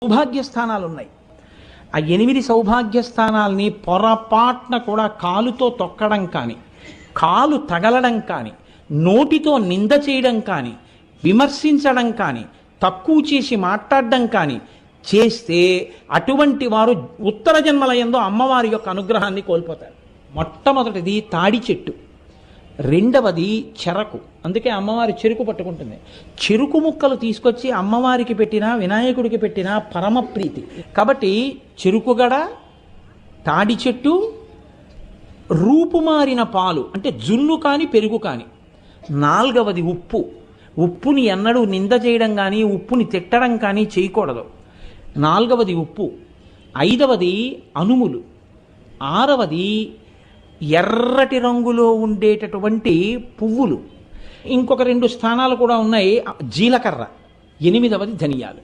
సౌభాగ్య స్థానాలు ఉన్నాయి. ఆ 8 సౌభాగ్య స్థానాల్ని పొరపాటున కూడా కాలుతో తొక్కడం కానీ, కాలు తగలడం కానీ, నోటితో నింద చేయడం కానీ, విమర్శించడం కానీ, తక్కువ చేసి మాట్లాడడం కానీ చేస్తే అటువంటి వారు ఉత్తర జన్మలయందు అమ్మవారి యొక్క అనుగ్రహాన్ని కోల్పోతారు. మొట్టమొదటిది తాడి చెట్టు, రెండవది చెరకు. అందుకే అమ్మవారి చెరుకు పట్టుకుంటుంది. చెరుకు ముక్కలు తీసుకొచ్చి అమ్మవారికి పెట్టినా వినాయకుడికి పెట్టినా పరమ ప్రీతి. కాబట్టి చెరుకుగడ, తాడి చెట్టు, రూపుమారిన పాలు అంటే జున్ను కానీ పెరుగు కానీ. నాలుగవది ఉప్పు. ఉప్పుని ఎన్నడూ నింద చేయడం కానీ ఉప్పుని తిట్టడం కానీ చేయకూడదు. నాలుగవది ఉప్పు. ఐదవది అనుములు. ఆరవది ఎర్రటి రంగులో ఉండేటటువంటి పువ్వులు. ఇంకొక 2 స్థానాలు కూడా ఉన్నాయి, జీలకర్ర. 8వది ధనియాలు.